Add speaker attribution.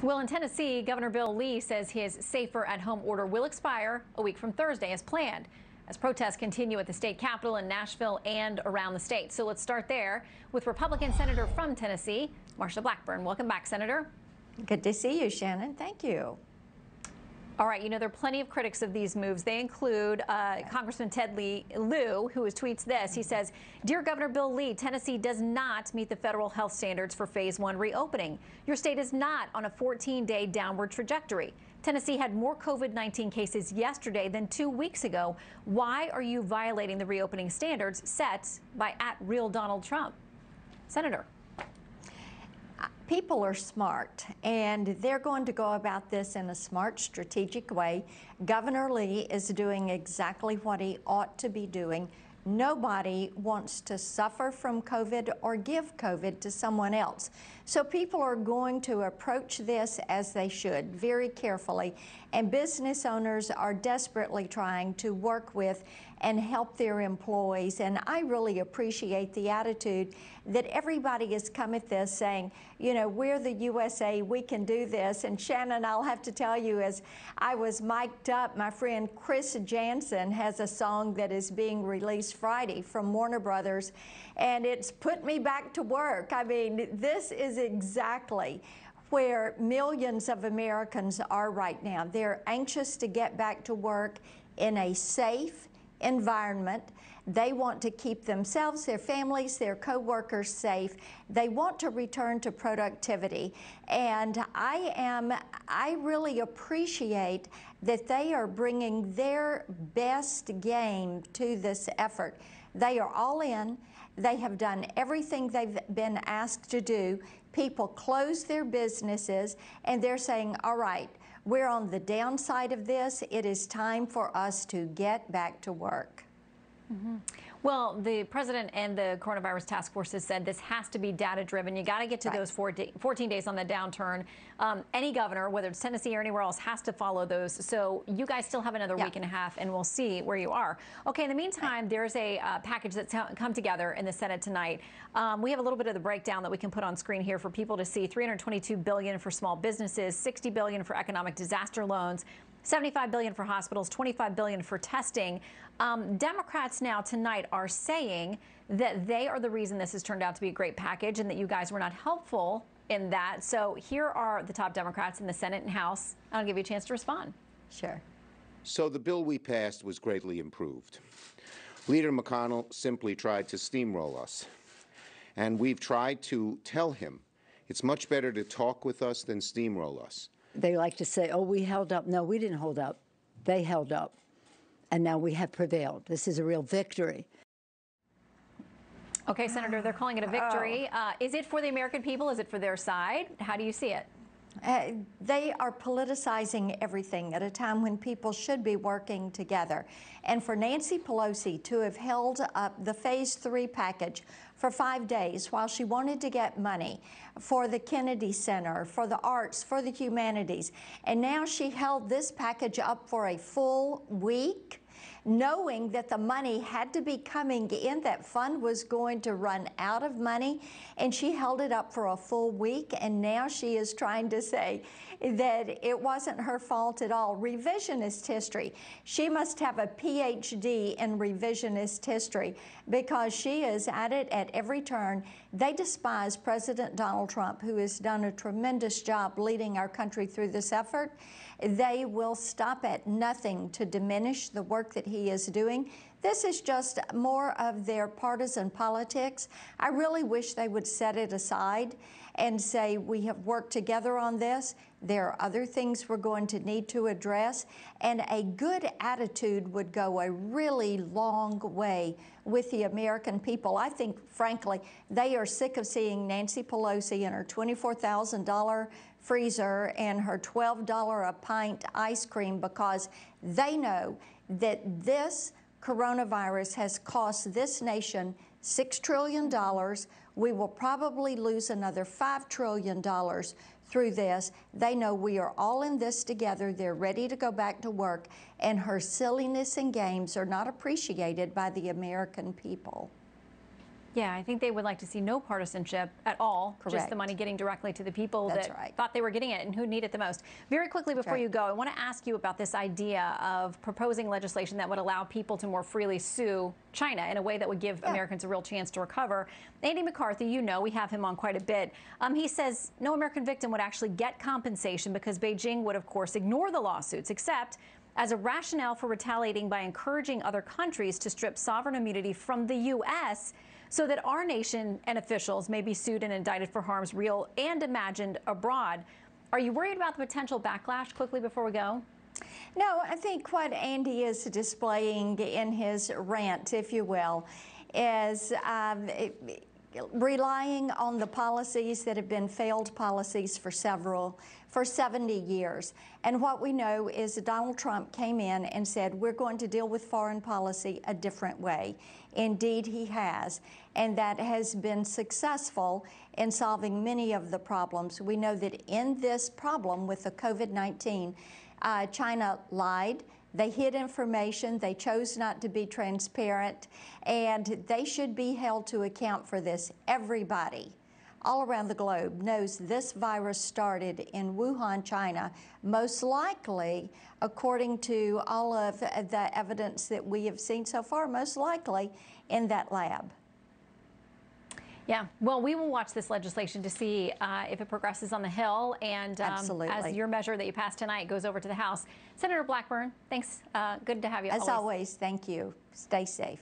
Speaker 1: Well, in Tennessee, Governor Bill Lee says his safer at home order will expire a week from Thursday as planned, as protests continue at the state capitol in Nashville and around the state. So let's start there with Republican Senator from Tennessee, Marsha Blackburn. Welcome back, Senator.
Speaker 2: Good to see you, Shannon. Thank you.
Speaker 1: All right, you know, there are plenty of critics of these moves. They include Congressman Ted Lieu, who tweets this. He says, "Dear Governor Bill Lee, Tennessee does not meet the federal health standards for phase 1 reopening. Your state is not on a 14-day downward trajectory. Tennessee had more COVID-19 cases yesterday than 2 weeks ago. Why are you violating the reopening standards set by @Real Donald Trump?" Senator.
Speaker 2: People are smart, and they're going to go about this in a smart, strategic way. Governor Lee is doing exactly what he ought to be doing. Nobody wants to suffer from COVID or give COVID to someone else. So people are going to approach this as they should, very carefully. And business owners are desperately trying to work with and help their employees. And I really appreciate the attitude that everybody has come at this saying, you know, we're the USA, we can do this. And Shannon, I'll have to tell you, as I was mic'd up, my friend Chris Jansen has a song that is being released Friday from Warner Brothers, and it's put me back to work. I mean, this is exactly where millions of Americans are right now. They're anxious to get back to work in a safe environment. They want to keep themselves, their families, their co-workers safe. They want to return to productivity. And I really appreciate that they are bringing their best game to this effort. They are all in. They have done everything they've been asked to do. People close their businesses, and they're saying, all right, we're on the downside of this. It is time for us to get back to work.
Speaker 1: Mm-hmm. Well, the president and the coronavirus task force has said this has to be data-driven. You got to get to those 14 days on the downturn. Any governor, whether it's Tennessee or anywhere else, has to follow those. So you guys still have another week and a half, and we'll see where you are. Okay, in the meantime, there's a package that's come together in the Senate tonight. We have a little bit of the breakdown that we can put on screen here for people to see. $322 billion for small businesses, $60 billion for economic disaster loans, $75 billion for hospitals, $25 billion for testing. Democrats now tonight are saying that they are the reason this has turned out to be a great package and that you guys were not helpful in that. So here are the top Democrats in the Senate and House. I'll give you a chance to respond.
Speaker 2: Sure.
Speaker 3: So the bill we passed was greatly improved. Leader McConnell simply tried to steamroll us. And we've tried to tell him it's much better to talk with us than steamroll us.
Speaker 4: They like to say, oh, we held up. No, we didn't hold up. They held up. And now we have prevailed. This is a real victory.
Speaker 1: Okay, Senator, they're calling it a victory. Is it for the American people? Is it for their side? How do you see it?
Speaker 2: They are politicizing everything at a time when people should be working together. And for Nancy Pelosi to have held up the Phase 3 package for 5 days while she wanted to get money for the Kennedy Center, for the arts, for the humanities, and now she held this package up for a full week, knowing that the money had to be coming in, that fund was going to run out of money, and she held it up for a full week, and now she is trying to say that it wasn't her fault at all. Revisionist history. She must have a PhD in revisionist history because she is at it at every turn. They despise President Donald Trump, who has done a tremendous job leading our country through this effort. They will stop at nothing to diminish the work that he is doing. This is just more of their partisan politics. I really wish they would set it aside and say, we have worked together on this. There are other things we're going to need to address. And a good attitude would go a really long way with the American people. I think, frankly, they are sick of seeing Nancy Pelosi and her $24,000 freezer and her $12 a pint ice cream, because they know that this coronavirus has cost this nation $6 trillion. We will probably lose another $5 trillion through this. They know we are all in this together. They're ready to go back to work, and her silliness and games are not appreciated by the American people.
Speaker 1: Yeah, I think they would like to see no partisanship at all.
Speaker 2: Correct.
Speaker 1: Just the money getting directly to the people
Speaker 2: That's
Speaker 1: that
Speaker 2: right.
Speaker 1: thought they were getting it and who need it the most. Very quickly before you go, I want to ask you about this idea of proposing legislation that would allow people to more freely sue China in a way that would give Americans a real chance to recover. Andy McCarthy, you know, we have him on quite a bit. He says no American victim would actually get compensation because Beijing would, of course, ignore the lawsuits, except as a rationale for retaliating by encouraging other countries to strip sovereign immunity from the U.S. so that our nation and officials may be sued and indicted for harms real and imagined abroad. Are you worried about the potential backlash quickly before we go?
Speaker 2: No, I think what Andy is displaying in his rant, if you will, is relying on the policies that have been failed policies for 70 years. And what we know is that Donald Trump came in and said, we're going to deal with foreign policy a different way. Indeed, he has. And that has been successful in solving many of the problems. We know that in this problem with the COVID-19, China lied. They hid information, they chose not to be transparent, and they should be held to account for this. Everybody all around the globe knows this virus started in Wuhan, China, most likely, according to all of the evidence that we have seen so far, most likely in that lab.
Speaker 1: Yeah, well, we will watch this legislation to see if it progresses on the Hill and as your measure that you passed tonight goes over to the House. Senator Blackburn, thanks. Good to have you.
Speaker 2: As always, thank you. Stay safe.